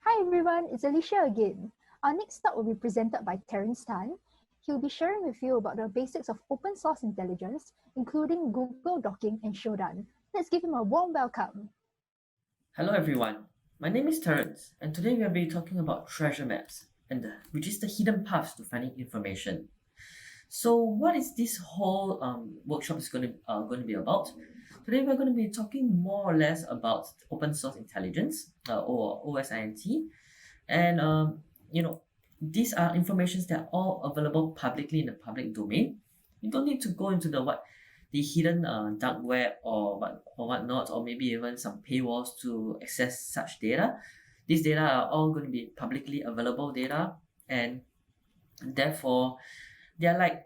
Hi everyone, it's Alicia again. Our next talk will be presented by Terence Tan. He'll be sharing with you about the basics of open source intelligence, including Google Docking and Shodan. Let's give him a warm welcome. Hello everyone, my name is Terence, and today we will be talking about treasure maps, which is the hidden paths to finding information. So, what is this whole workshop is going to be about? Today we're going to be talking more or less about open source intelligence, or OSINT, and these are informations that are all available publicly in the public domain. You don't need to go into the hidden dark web or whatnot, or maybe even some paywalls to access such data. These data are all going to be publicly available data, and therefore they are like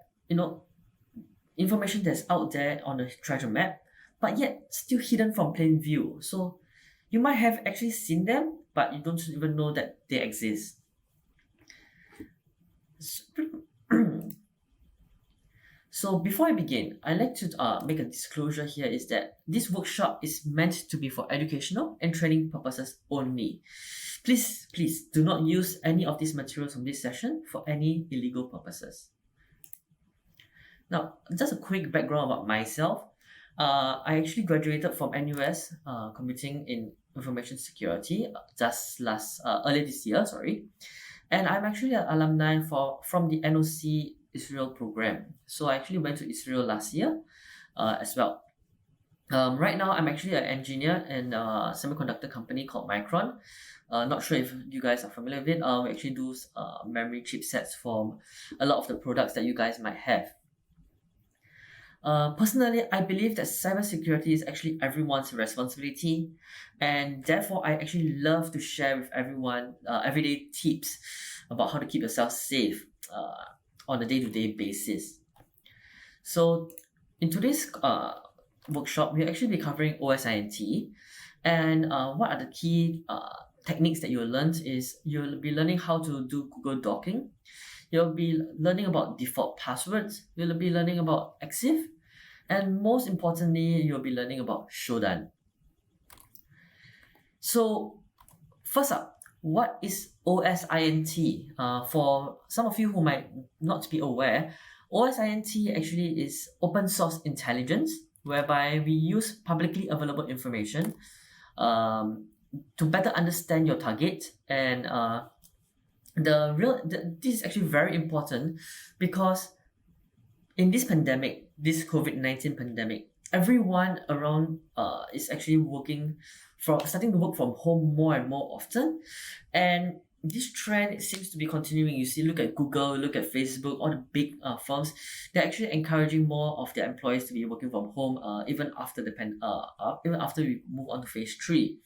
information that's out there on the treasure map, but yet still hidden from plain view. So you might have actually seen them, but you don't even know that they exist. So before I begin, I'd like to make a disclosure here is that this workshop is meant to be for educational and training purposes only. Please do not use any of these materials from this session for any illegal purposes. Now, just a quick background about myself. I actually graduated from NUS Computing in Information Security earlier this year, and I'm actually an alumni from the NOC Israel program. So I actually went to Israel last year as well. Right now, I'm actually an engineer in a semiconductor company called Micron. Not sure if you guys are familiar with it. We actually do memory chipsets for a lot of the products that you guys might have. Personally, I believe that cybersecurity is actually everyone's responsibility, and therefore I actually love to share with everyone everyday tips about how to keep yourself safe on a day-to-day basis. So in today's workshop, we'll actually be covering OSINT, and what are the key techniques that you'll learn is you'll be learning how to do Google Docking. You'll be learning about default passwords. You'll be learning about EXIF, and most importantly, you'll be learning about Shodan. So first up, what is OSINT? For some of you who might not be aware, OSINT actually is open source intelligence, whereby we use publicly available information to better understand your target. And this is actually very important because in this pandemic, this COVID-19 pandemic, everyone around is actually starting to work from home more and more often, and this trend seems to be continuing. You see, look at Google, look at Facebook, all the big firms. They're actually encouraging more of their employees to be working from home, even after even after we move on to phase 3.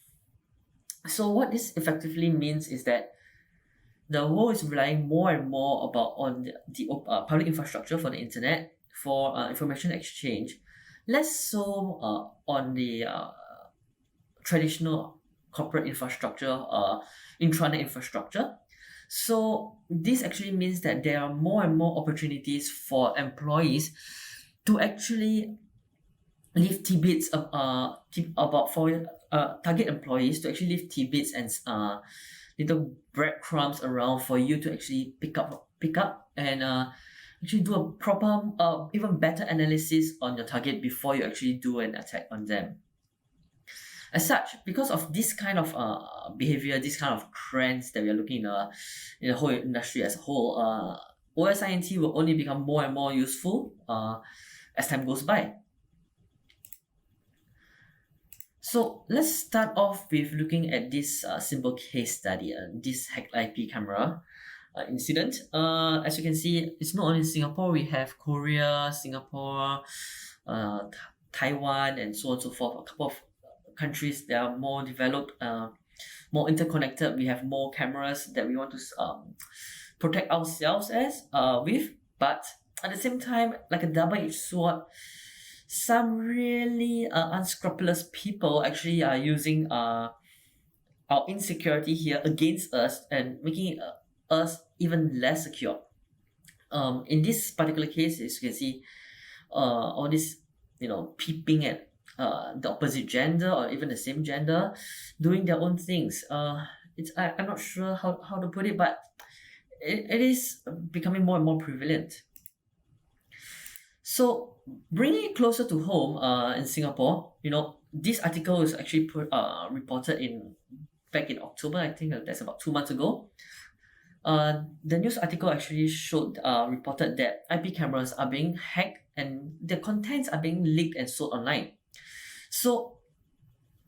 So what this effectively means is that the world is relying more and more on the public infrastructure for the internet for information exchange, less so on the traditional corporate infrastructure, intranet infrastructure. So this actually means that there are more and more opportunities for employees to actually leave tidbits target employees to actually leave tidbits and little breadcrumbs around for you to actually pick up and actually do a proper, even better analysis on your target before you actually do an attack on them. As such, because of this kind of behavior, this kind of trends that we are looking in the whole industry as a whole, OSINT will only become more and more useful as time goes by. So let's start off with looking at this simple case study, this hacked IP camera incident. As you can see, it's not only in Singapore. We have Korea, Singapore, Taiwan, and so on and so forth. A couple of countries that are more developed, more interconnected. We have more cameras that we want to protect ourselves with, but at the same time, like a double-edged sword, some really unscrupulous people actually are using our insecurity here against us and making us even less secure. In this particular case, as you can see, all this, peeping at the opposite gender or even the same gender, doing their own things. I'm not sure how to put it, but it is becoming more and more prevalent. So bringing it closer to home, in Singapore, this article is actually reported back in October. I think that's about 2 months ago. The news article actually reported that IP cameras are being hacked and the contents are being leaked and sold online. So,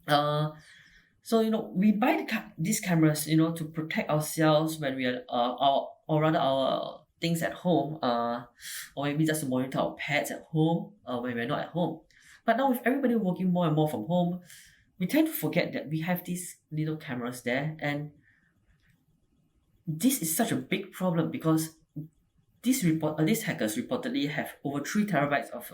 we buy these cameras, to protect ourselves when we are, or rather our things at home, or maybe just to monitor our pets at home, when we're not at home. But now with everybody working more and more from home, we tend to forget that we have these little cameras there, and this is such a big problem because these hackers reportedly have over 3 terabytes of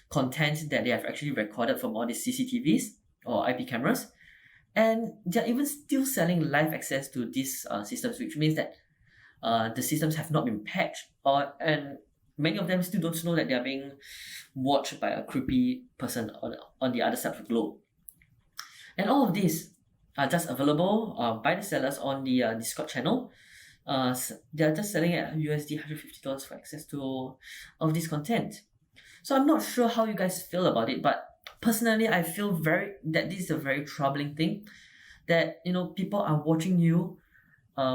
content that they have actually recorded from all these CCTVs or IP cameras, and they're even still selling live access to these systems, which means that the systems have not been patched, and many of them still don't know that they are being watched by a creepy person on the other side of the globe. And all of these are just available by the sellers on the Discord channel. They are just selling at USD $150 for access to all of this content. So I'm not sure how you guys feel about it, but personally, I feel that this is a very troubling thing. That people are watching you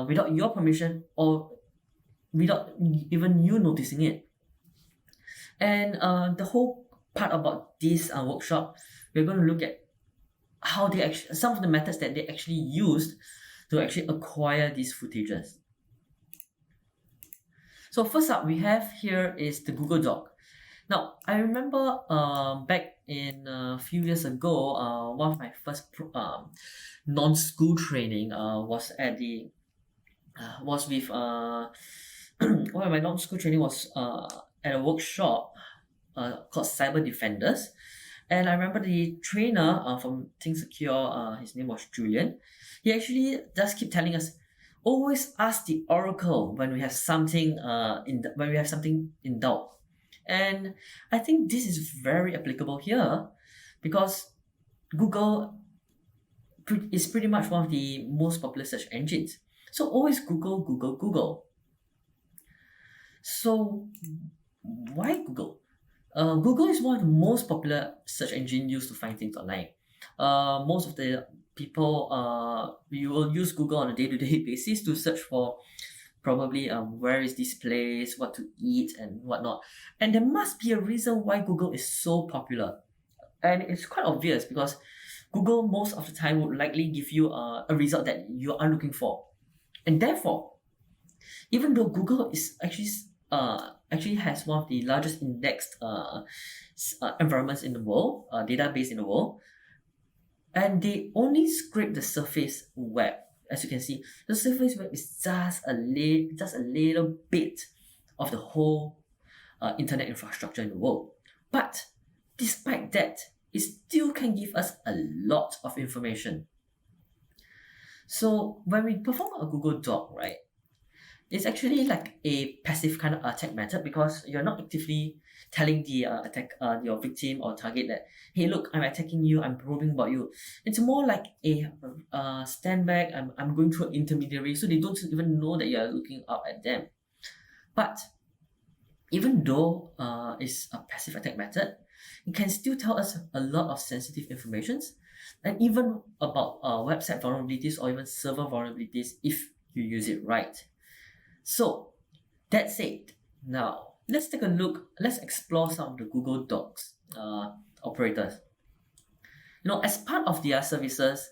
without your permission or without even you noticing it. And the whole part about this workshop, we're going to look at how some of the methods that they actually used to actually acquire these footages. So first up we have here is the Google Doc. Now I remember back in a few years ago, one of my first non-school training was with one of my non-school training was at a workshop called Cyber Defenders. And I remember the trainer from Think Secure, his name was Julian. He actually just keep telling us, always ask the oracle when we have something in doubt. And I think this is very applicable here because Google is pretty much one of the most popular search engines. So always Google, Google, Google. So why Google? Google is one of the most popular search engine used to find things online. Most of the people, you will use Google on a day-to-day basis to search for probably where is this place, what to eat and whatnot. And there must be a reason why Google is so popular. And it's quite obvious because Google most of the time would likely give you a result that you are looking for. And therefore, even though Google is actually has one of the largest indexed environments in the world, database in the world, and they only scrape the surface web. As you can see, the surface web is just a little bit of the whole internet infrastructure in the world. But despite that, it still can give us a lot of information. So when we perform a Google Doc, right, it's actually like a passive kind of attack method because you're not actively telling the your victim or target that, hey, look, I'm attacking you, I'm probing about you. It's more like a stand back, I'm going through an intermediary, so they don't even know that you're looking up at them. But even though it's a passive attack method, it can still tell us a lot of sensitive information and even about website vulnerabilities or even server vulnerabilities if you use it right. So that said, now let's take a look, let's explore some of the Google Docs operators. As part of their services,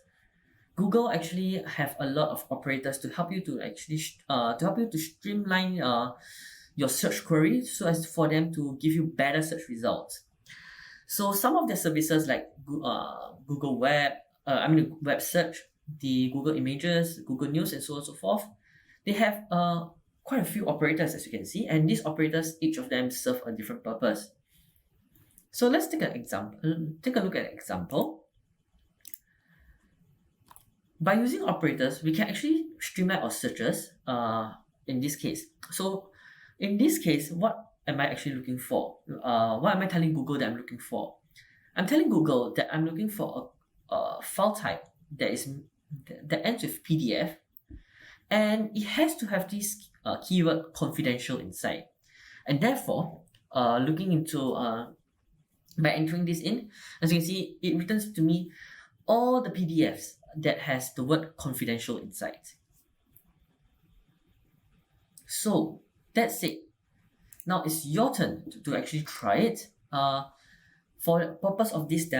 Google actually have a lot of operators to help you to streamline your search query so as for them to give you better search results. So some of their services like Google Web, Web Search, the Google Images, Google News, and so on and so forth, they have quite a few operators, as you can see, and these operators, each of them serve a different purpose. So let's take an example. Take a look at an example. By using operators, we can actually streamline our searches. In this case, so in this case, what am I actually looking for? What am I telling Google that I'm looking for? I'm telling Google that I'm looking for a file type that is that ends with PDF, and it has to have this keyword confidential inside. And therefore, looking into by entering this in, as you can see, it returns to me all the PDFs that has the word confidential inside. So that's it. Now it's your turn to actually try it. For the purpose of this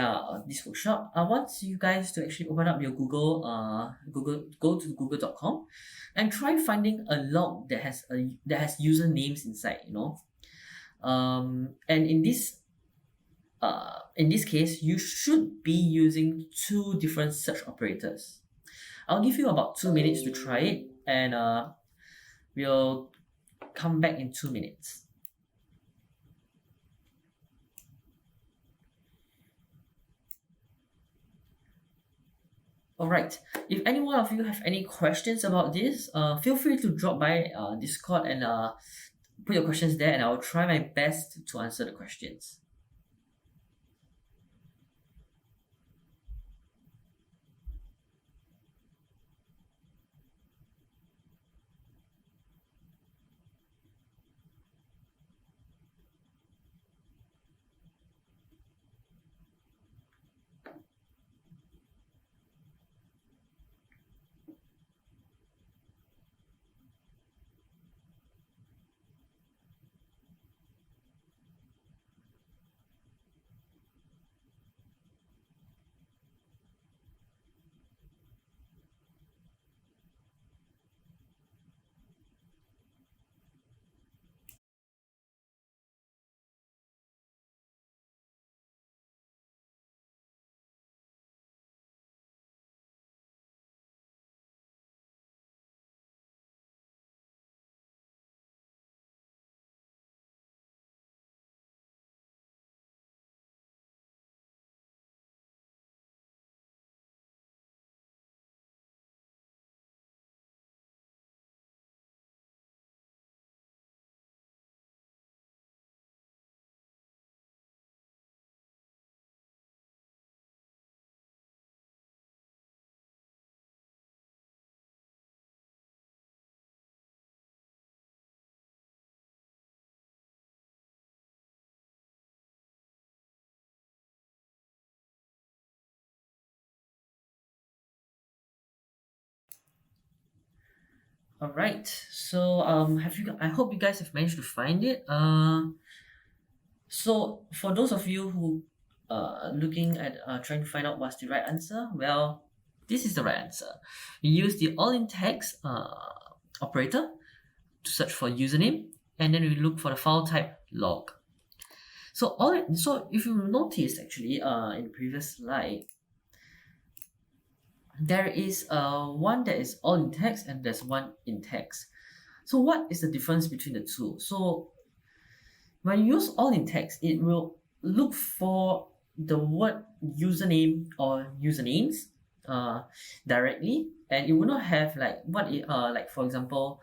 workshop, I want you guys to actually open up your go to google.com and try finding a log that has user names inside. And in this case, you should be using two different search operators. I'll give you about 2 minutes to try it, and we'll come back in 2 minutes. Alright, if any one of you have any questions about this, feel free to drop by Discord and put your questions there, and I'll try my best to answer the questions. All right. So I hope you guys have managed to find it. So for those of you who looking at trying to find out what's the right answer, well, this is the right answer. We use the all in text operator to search for username, and then we look for the file type log. So if you notice actually in the previous slide, there is one that is all in text and there's one in text. So what is the difference between the two? So when you use all in text, it will look for the word username or usernames directly, and it will not have like like for example,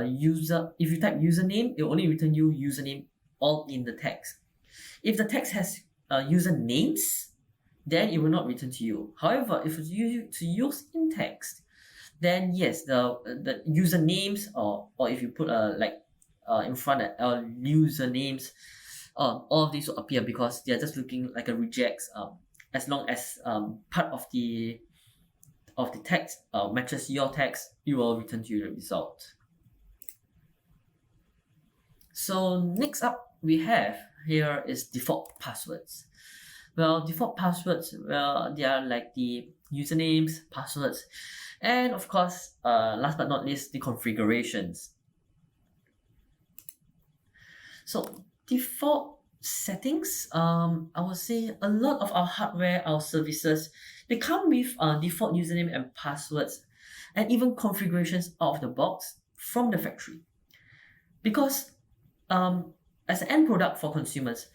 user. If you type username, it will only return you username all in the text. If the text has usernames, then it will not return to you. However, if you use in text, then yes, the usernames or if you put in front of usernames, all of these will appear because they are just looking like a regex. As long as part of the text matches your text, it will return to you the result. So next up we have here is default passwords. Well, default passwords, well, they are like the usernames, passwords, and of course, last but not least, the configurations. So default settings, I would say a lot of our hardware, our services, they come with default username and passwords, and even configurations out of the box from the factory. Because as an end product for consumers,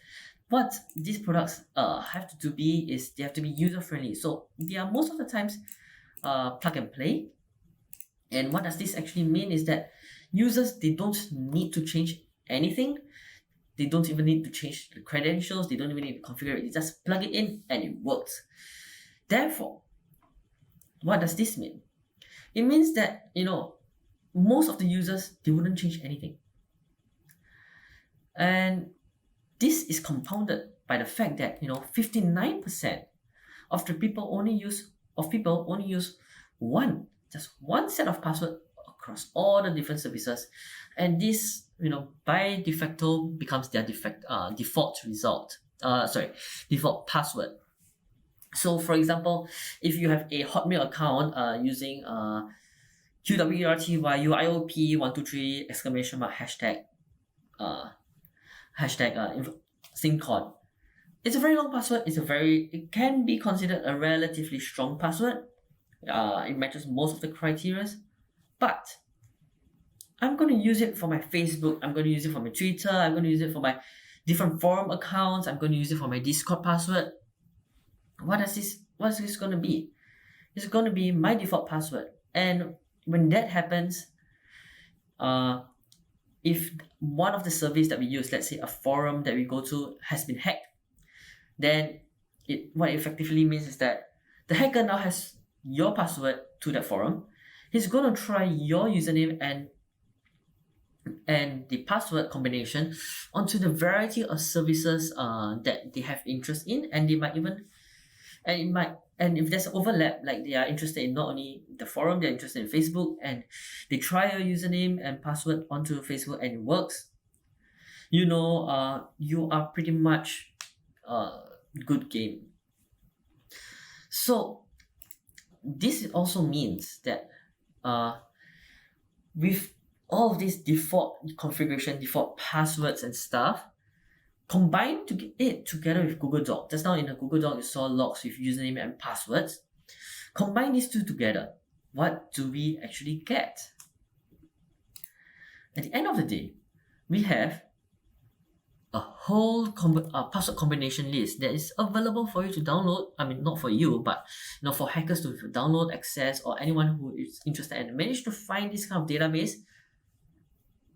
what these products have to be is they have to be user friendly. So they are most of the times plug and play. And what does this actually mean is that users, they don't need to change anything. They don't even need to change the credentials. They don't even need to configure it. They just plug it in and it works. Therefore, What does this mean? It means that, most of the users, they wouldn't change anything. And this is compounded by the fact that 59% of the people only use just one set of password across all the different services, and this by de facto becomes their default password. So for example, if you have a Hotmail account using QWERTYUIOP123 exclamation mark hashtag SingCon. It's a very long password. It can be considered a relatively strong password. It matches most of the criteria, but I'm going to use it for my Facebook. I'm going to use it for my Twitter. I'm going to use it for my different forum accounts. I'm going to use it for my Discord password. What's this going to be? It's going to be my default password. And when that happens, if one of the services that we use, let's say a forum that we go to, has been hacked, then what it effectively means is that the hacker now has your password to that forum. He's going to try your username and the password combination onto the variety of services that they have interest in, and if there's overlap, like they are interested in not only the forum, they're interested in Facebook, and they try your username and password onto Facebook and it works, you are pretty much good game. So this also means that with all of these default configuration, default passwords and stuff, combined together with Google Doc. Just now in the Google Doc, you saw logs with username and passwords. Combine these two together. What do we actually get? At the end of the day, we have a whole password combination list that is available for you to download. I mean, not for you, but for hackers to download, access, or anyone who is interested and manage to find this kind of database.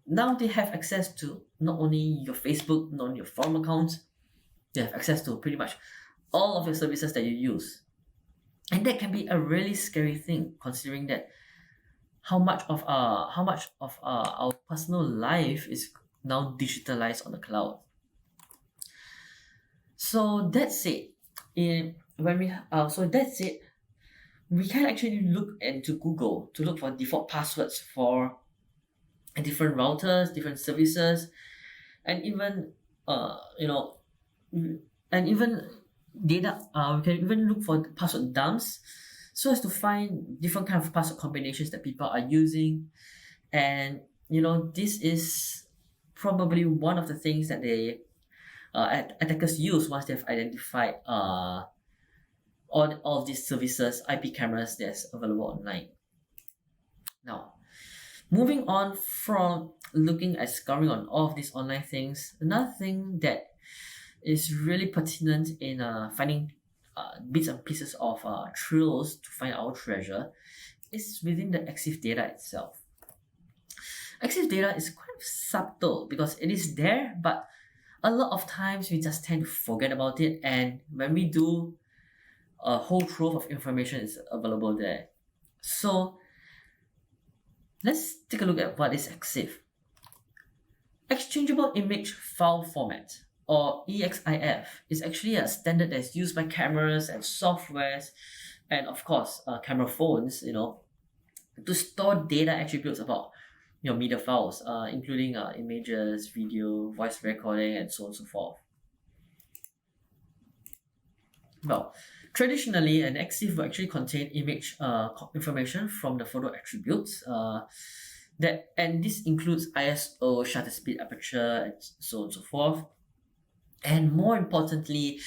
Now they have access to not only your Facebook, not only your forum accounts, they have access to pretty much all of your services that you use. And that can be a really scary thing, considering that how much of our personal life is now digitalized on the cloud. So that's it. We can actually look into Google to look for default passwords for different routers, different services, and even data. We can even look for password dumps, so as to find different kind of password combinations that people are using, and this is probably one of the things that they attackers use once they've identified all these services, IP cameras that's available online. Now, moving on from looking at scouring on all of these online things, another thing that is really pertinent in finding bits and pieces of trails to find our treasure is within the EXIF data itself. EXIF data is quite subtle because it is there, but a lot of times we just tend to forget about it, and when we do, a whole trove of information is available there. So let's take a look at what is EXIF. Exchangeable Image File Format, or EXIF, is actually a standard that's used by cameras and softwares, and of course camera phones, to store data attributes about media files, including images, video, voice recording, and so on and so forth. Well, traditionally, an EXIF will actually contain image information from the photo attributes, and this includes ISO, shutter speed, aperture, and so on and so forth. And more importantly,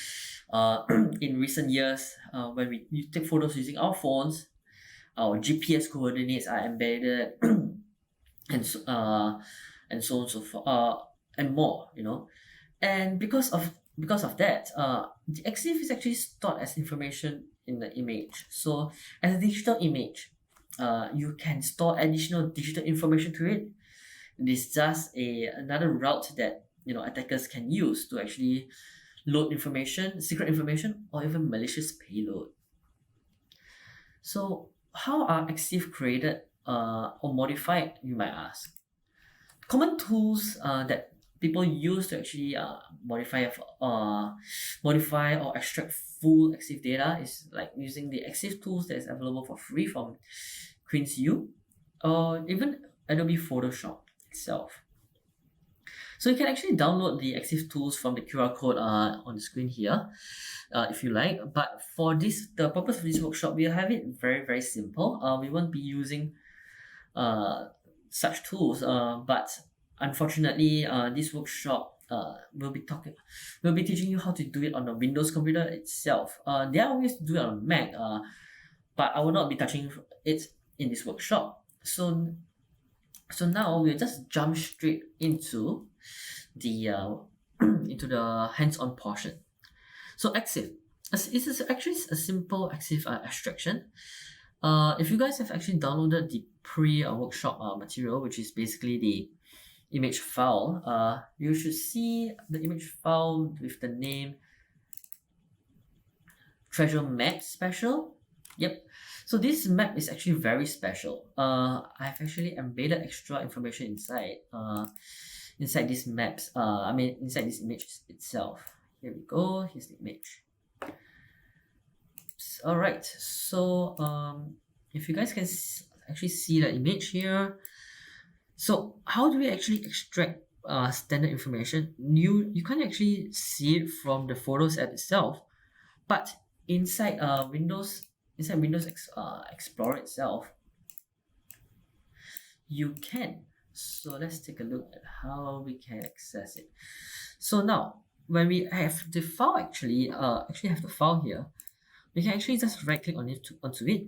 in recent years, when we take photos using our phones, our GPS coordinates are embedded, and so on and so forth, and more. And because of that, the EXIF is actually stored as information in the image. So as a digital image, you can store additional digital information to it. It is just another route that attackers can use to actually load information, secret information, or even malicious payload. So how are EXIF created or modified, you might ask? Common tools that people use to actually modify or extract full EXIF data is like using the EXIF tools that is available for free from QueenSU or even Adobe Photoshop itself. So you can actually download the EXIF tools from the QR code on the screen here, if you like. But for this, the purpose of this workshop, we'll have it very, very simple. We won't be using such tools, but unfortunately, this workshop will be teaching you how to do it on the Windows computer itself. There are ways to do it on Mac, but I will not be touching it in this workshop. So now we'll just jump straight into the into the hands-on portion. So EXIF, this is actually a simple EXIF abstraction. If you guys have actually downloaded the pre-workshop material, which is basically the image file, you should see the image file with the name Treasure Map Special. Yep. So this map is actually very special. I've actually embedded extra information inside these maps. Inside this image itself. Here we go. Here's the image. All right. So if you guys can actually see the image here. So how do we actually extract standard information? You can't actually see it from the Photos app itself, but inside Windows Explorer itself, you can. So let's take a look at how we can access it. So now, when we have the file actually have the file here, we can actually just right click on it onto it,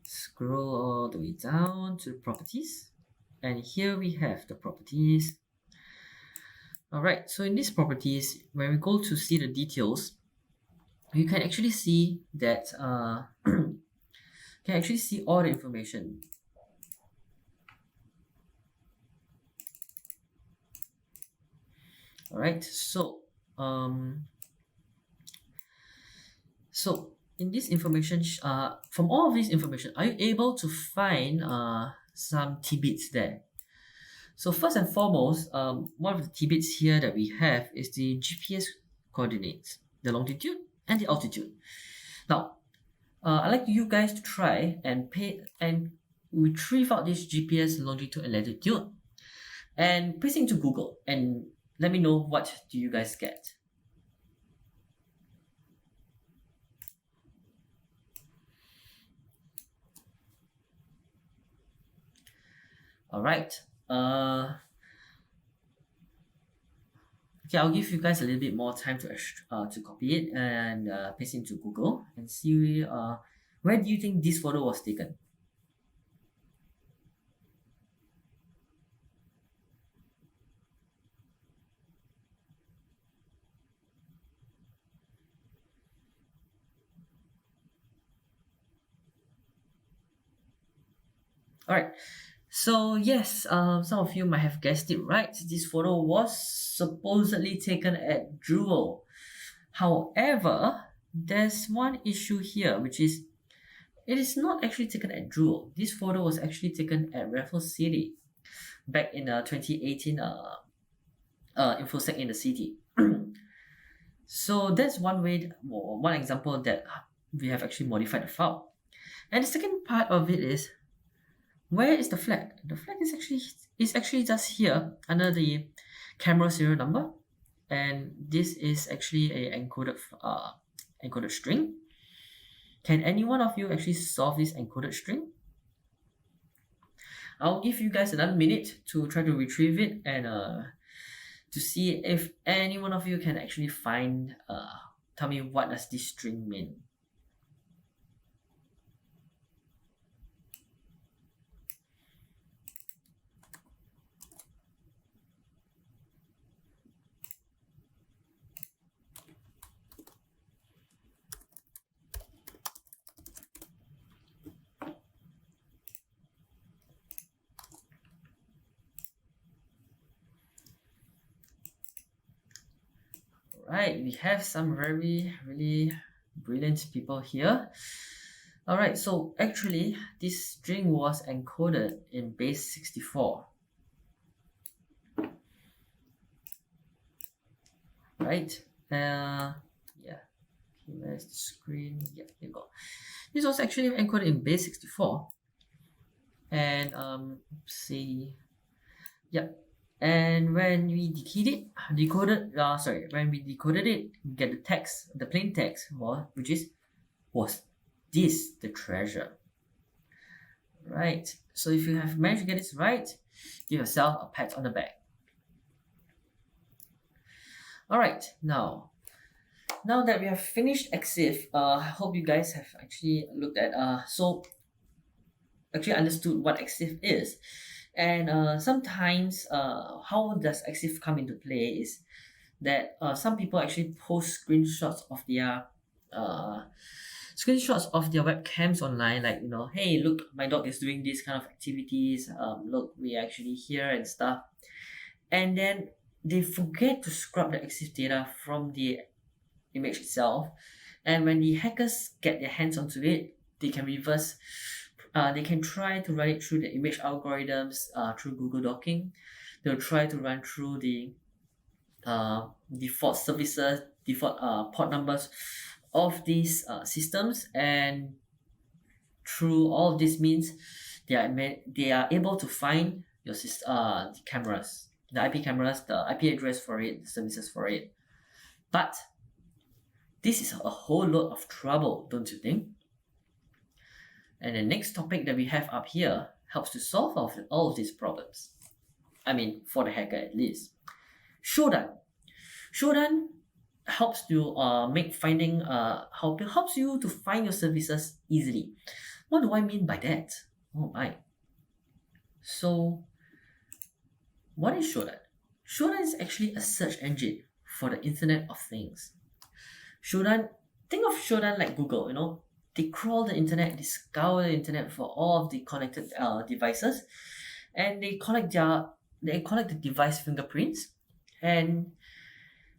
scroll all the way down to properties, and here we have the properties. Alright, so in these properties, when we go to see the details, you can actually see that can actually see all the information. All right, so in this information, from all of this information, are you able to find some tidbits there? So first and foremost, one of the tidbits here that we have is the GPS coordinates, the longitude and the altitude. Now, I'd like you guys to try and retrieve out this GPS longitude and latitude and paste it into Google and let me know what do you guys get. All right. Okay, I'll give you guys a little bit more time to copy it and paste it into Google and see where do you think this photo was taken. All right. So yes, some of you might have guessed it right. This photo was supposedly taken at Jewel. However, there's one issue here, which is it is not actually taken at Jewel. This photo was actually taken at Raffles City back in 2018 InfoSec in the city. So that's one example that we have actually modified the file. And the second part of it is, where is the flag? The flag is actually just here under the camera serial number, and this is actually a encoded string. Can any one of you actually solve this encoded string? I'll give you guys another minute to try to retrieve it and to see if any one of you can actually find tell me what does this string mean. Right, we have some really brilliant people here. Alright, so actually this string was encoded in base 64. Right? Yeah. Okay, where's the screen? Yeah, here you go. This was actually encoded in base 64. And see, yeah. And when we when we decoded it, we get the text, the plain text, which is was this the treasure? Right. So if you have managed to get this right, give yourself a pat on the back. All right. Now that we have finished EXIF, I hope you guys have actually looked at actually understood what EXIF is. And sometimes how does EXIF come into play is that some people actually post uh, screenshots of their webcams online, like, hey, look, my dog is doing these kind of activities, look, we actually here and stuff. And then they forget to scrub the EXIF data from the image itself. And when the hackers get their hands onto it, they can they can try to run it through the image algorithms, through Google Docking. They'll try to run through the default services, default port numbers of these systems, and through all of this means they are able to find your the cameras, the IP cameras, the IP address for it, the services for it. But this is a whole lot of trouble, don't you think? And the next topic that we have up here helps to solve all of these problems. I mean, for the hacker at least. Shodan. Shodan helps to helps you to find your services easily. What do I mean by that? Oh my. So, what is Shodan? Shodan is actually a search engine for the Internet of Things. Think of Shodan like Google, they crawl the internet, they scour the internet for all of the connected devices, and they collect the device fingerprints, and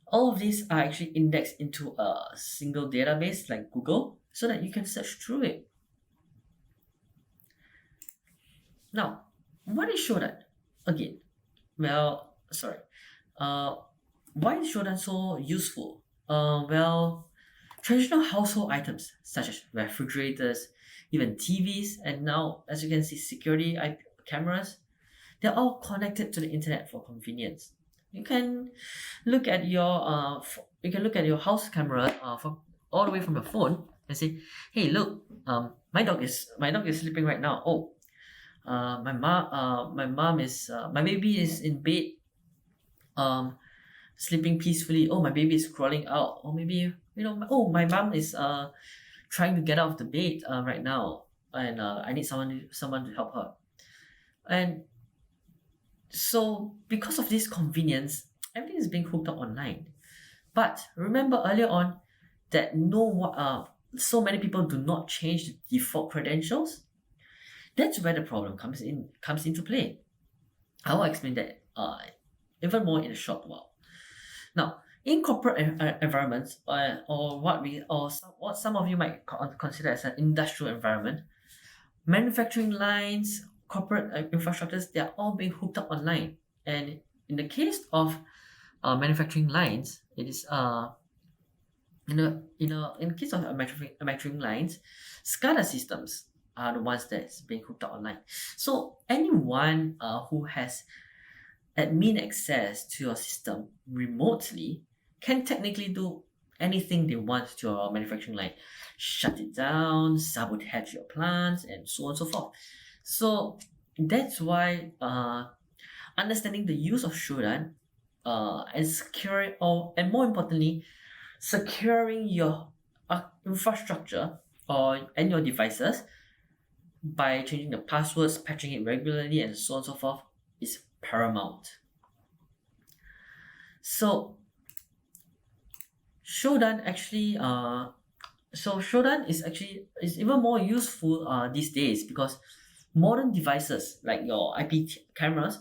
all of these are actually indexed into a single database like Google, so that you can search through it. Now, what is Shodan? Again, well, sorry. Why is Shodan so useful? Traditional household items such as refrigerators, even TVs, and now, as you can see, security IP cameras, they're all connected to the internet for convenience. You can look at your house camera from all the way from your phone and say, "Hey, look, my dog is sleeping right now. Oh, my baby is in bed, sleeping peacefully. Oh, my baby is crawling out. Or maybe, oh, my mom is trying to get out of the bed right now, and I need someone to help her." And so, because of this convenience, everything is being hooked up online. But remember earlier on that so many people do not change the default credentials. That's where the problem comes into play. I will explain that even more in a short while. Now, in corporate environments, or what some of you might consider as an industrial environment, manufacturing lines, corporate infrastructures, they are all being hooked up online. And in the case of manufacturing lines, it is in case of manufacturing lines, SCADA systems are the ones that's being hooked up online. So anyone who has admin access to your system remotely can technically do anything they want to your manufacturing line. Shut it down, sabotage your plants, and so on and so forth. So that's why understanding the use of Shodan and more importantly, securing your infrastructure and your devices by changing the passwords, patching it regularly, and so on and so forth is paramount. So Shodan is even more useful these days, because modern devices like your cameras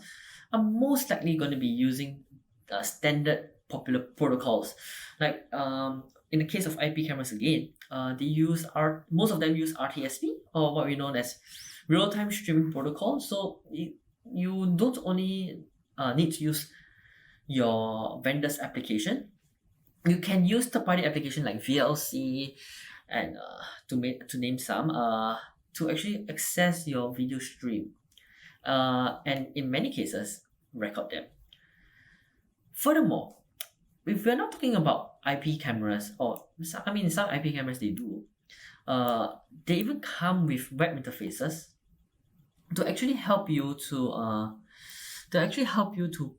are most likely going to be using standard popular protocols like in the case of IP cameras again, most of them use RTSP, or what we know as real-time streaming protocol. So you don't only need to use your vendor's application. You can use third-party application like VLC and to name some to actually access your video stream, and in many cases record them. Furthermore, if we're not talking about IP cameras, or some IP cameras they do, they even come with web interfaces to actually help you to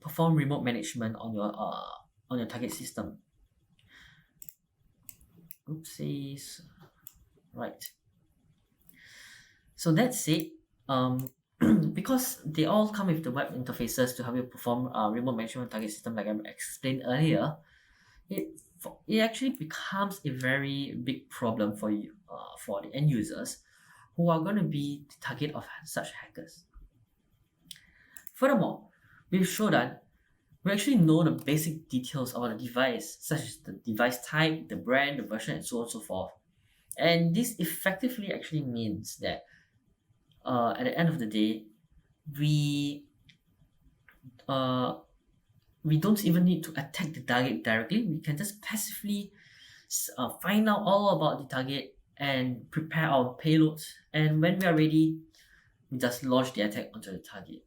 perform remote management on your target system. Oopsies. Right. So that's it. Because they all come with the web interfaces to help you perform remote management target system, like I explained earlier, it actually becomes a very big problem for you, for the end users who are going to be the target of such hackers. Furthermore, with Shodan, we actually know the basic details about the device, such as the device type, the brand, the version, and so on and so forth. And this effectively actually means that at the end of the day, we don't even need to attack the target directly. We can just passively find out all about the target and prepare our payloads. And when we are ready, we just launch the attack onto the target.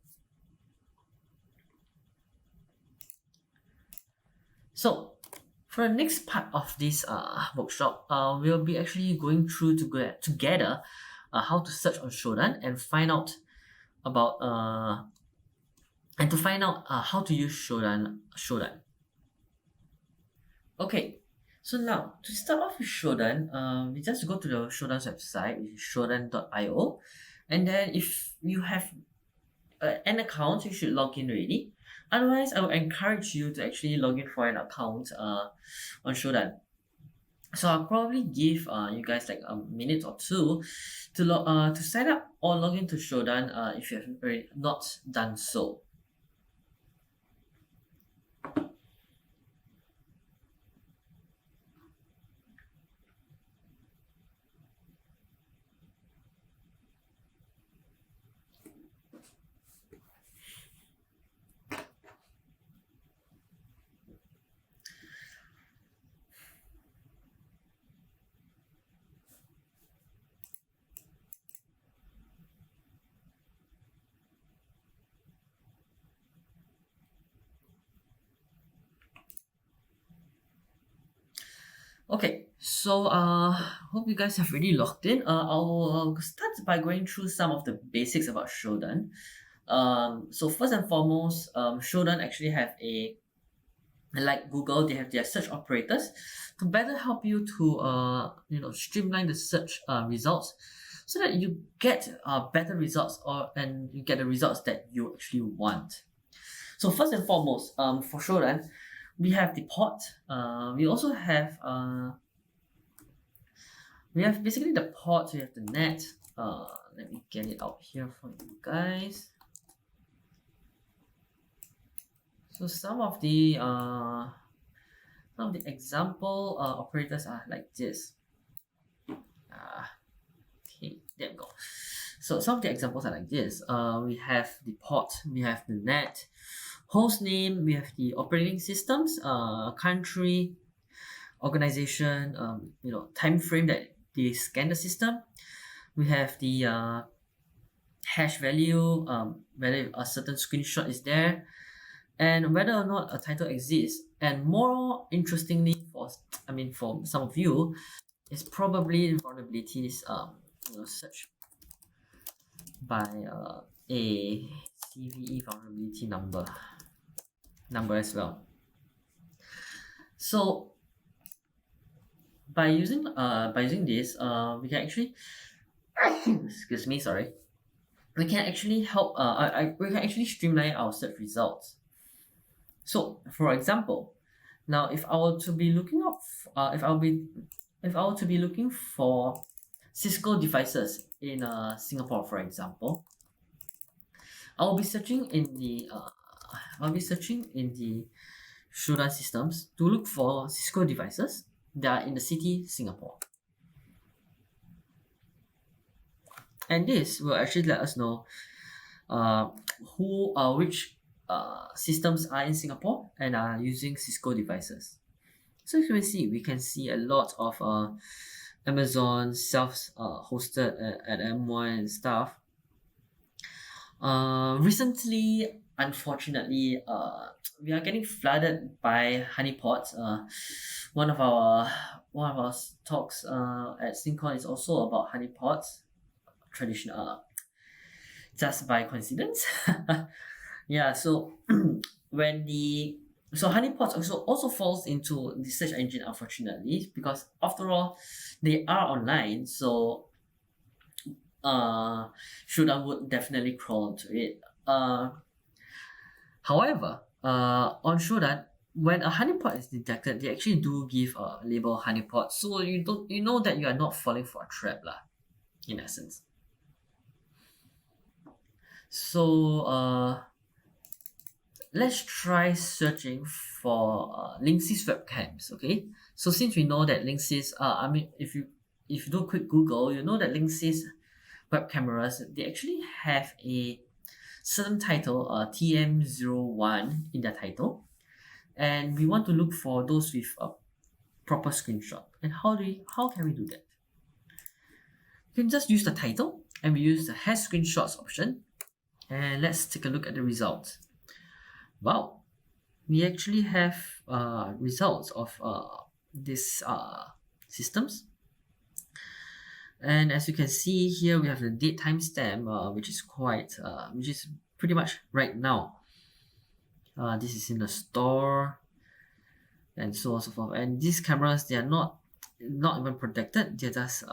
So for the next part of this workshop, we'll be actually going through together how to search on Shodan and find out about how to use Shodan. Okay, so now to start off with Shodan, we just go to the Shodan's website, which is shodan.io, and then if you have an account, you should log in already. Otherwise, I would encourage you to actually log in for an account on Shodan. So I'll probably give you guys like a minute or two to sign up or log into Shodan if you have already not done so. Okay, so hope you guys have already logged in. I'll start by going through some of the basics about Shodan. So first and foremost, Shodan actually have like Google, they have their search operators to better help you to streamline the search results, so that you get better results and you get the results that you actually want. So first and foremost, for Shodan, we have the port. We also have basically the port. We have the net. Let me get it out here for you guys. So some of the example operators are like this. Okay, there we go. So some of the examples are like this. We have the port, we have the net, host name, we have the operating systems, country, organization, time frame that they scan the system. We have the hash value, whether a certain screenshot is there, and whether or not a title exists. And more interestingly, for some of you, is probably vulnerabilities search by a CVE vulnerability number as well. So by using this, we can actually excuse me, sorry. We can actually help. We can actually streamline our search results. So, for example, now if I were to be looking up, if I were to be looking for Cisco devices in Singapore, for example, I'll be searching in the Shodan systems to look for Cisco devices. They are in the city Singapore. And this will actually let us know which systems are in Singapore and are using Cisco devices. So as you can see, we can see a lot of Amazon self-hosted at M1 and stuff. Recently, unfortunately, we are getting flooded by honeypots. One of our talks at SingCon is also about honeypots, traditional, just by coincidence. Yeah. So honeypots also falls into the search engine, unfortunately, because after all, they are online. So Shodan would definitely crawl into it. However, on Shodan, when a honeypot is detected, they actually do give a label honeypot, so you know that you are not falling for a trap lah, in essence. So let's try searching for Linksys webcams. Okay, so since we know that Linksys, if you do a quick Google, you know that Linksys web cameras, they actually have a certain title, TM01 in their title, and we want to look for those with a proper screenshot. And how can we do that? You can just use the title, and we use the has screenshots option, and let's take a look at the results. Wow, we actually have results of these systems. And as you can see here, we have the date timestamp, which is pretty much right now. This is in the store, and so on and so forth. And these cameras, they are not even protected; they're just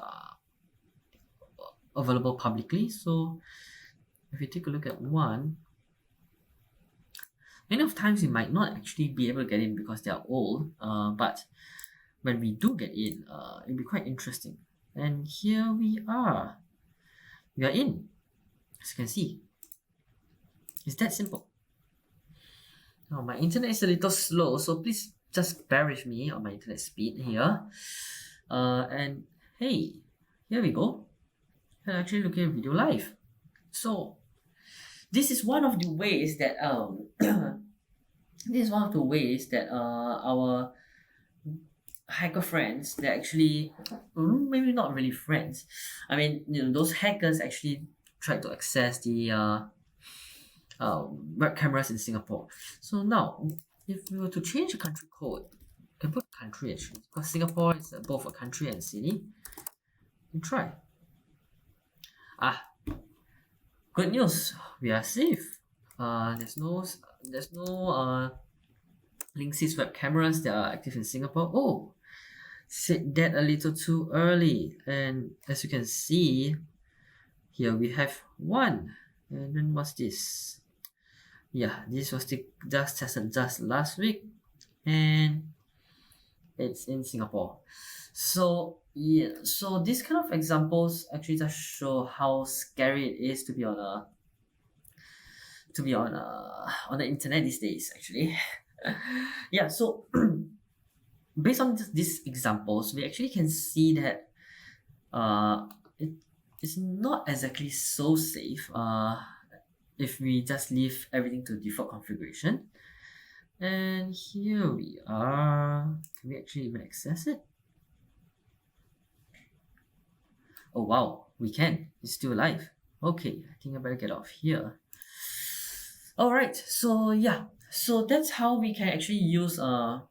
available publicly. So if you take a look at one, many of times we might not actually be able to get in because they are old. But when we do get in, it'll be quite interesting. And here we are. We are in. As you can see. It's that simple. Now, my internet is a little slow, so please just bear with me on my internet speed here. And hey, here we go. I'm actually looking at video live. So, this is one of the ways that our hacker friends, they're actually maybe not really friends. I mean, those hackers actually tried to access the web cameras in Singapore. So now, if we were to change the country code, we can put country actually, because Singapore is both a country and a city. And try. Good news, we are safe. There's no Linksys web cameras that are active in Singapore. Oh, said that a little too early. And as you can see, here we have one. And then what's this? Yeah, this was just tested just last week, and it's in Singapore. So yeah, so these kind of examples actually just show how scary it is to be on the internet these days, actually. Yeah, so based on these examples, we actually can see that it's not exactly so safe if we just leave everything to default configuration. And here we are. Can we actually even access it? Oh wow, we can. It's still alive. Okay, I think I better get off here. Alright, so yeah. So that's how we can actually use Shodan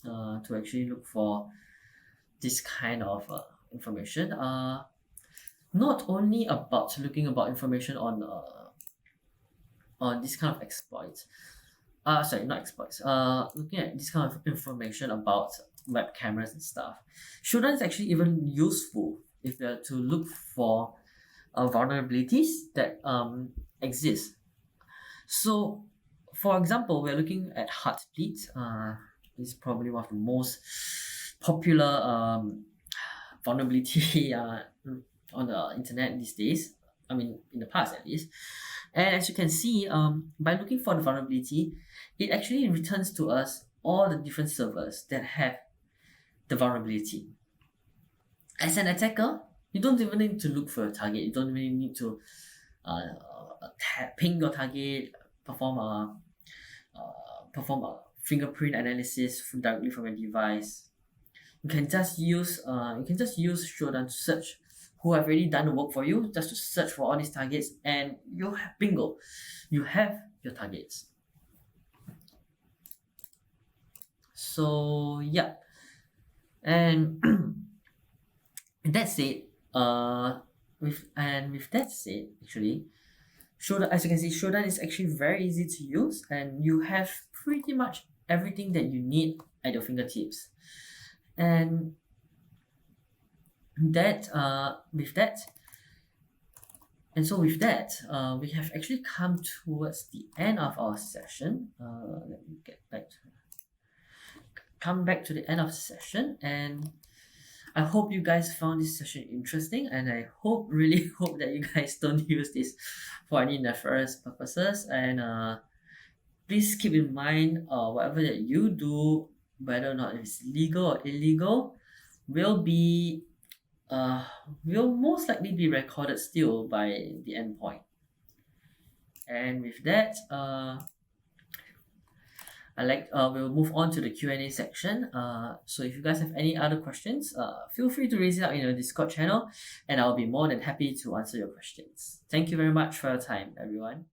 to actually look for this kind of information. Not only about looking about information on this kind of exploits. Sorry, not exploits. Looking at this kind of information about web cameras and stuff. Shodan is actually even useful if we are to look for vulnerabilities that exist. So, for example, we're looking at Heartbleed. It's probably one of the most popular vulnerability on the internet these days. I mean, in the past at least. And as you can see, by looking for the vulnerability, it actually returns to us all the different servers that have the vulnerability. As an attacker, you don't even need to look for a target. You don't really need to ping your target, perform a fingerprint analysis directly from your device. You can just use Shodan to search who have already done the work for you, just to search for all these targets, and you have bingo, you have your targets. So yeah, and that said, with that said, actually, Shodan, as you can see, Shodan is actually very easy to use, and you have pretty much everything that you need at your fingertips. And that with that, we have actually come towards the end of our session. Let me come back to the end of the session, and I hope you guys found this session interesting, and I really hope that you guys don't use this for any nefarious purposes. And please keep in mind, whatever that you do, whether or not it's legal or illegal, will most likely be recorded still by the endpoint. And with that, we'll move on to the Q&A section. So if you guys have any other questions, feel free to raise it up in the Discord channel, and I'll be more than happy to answer your questions. Thank you very much for your time, everyone.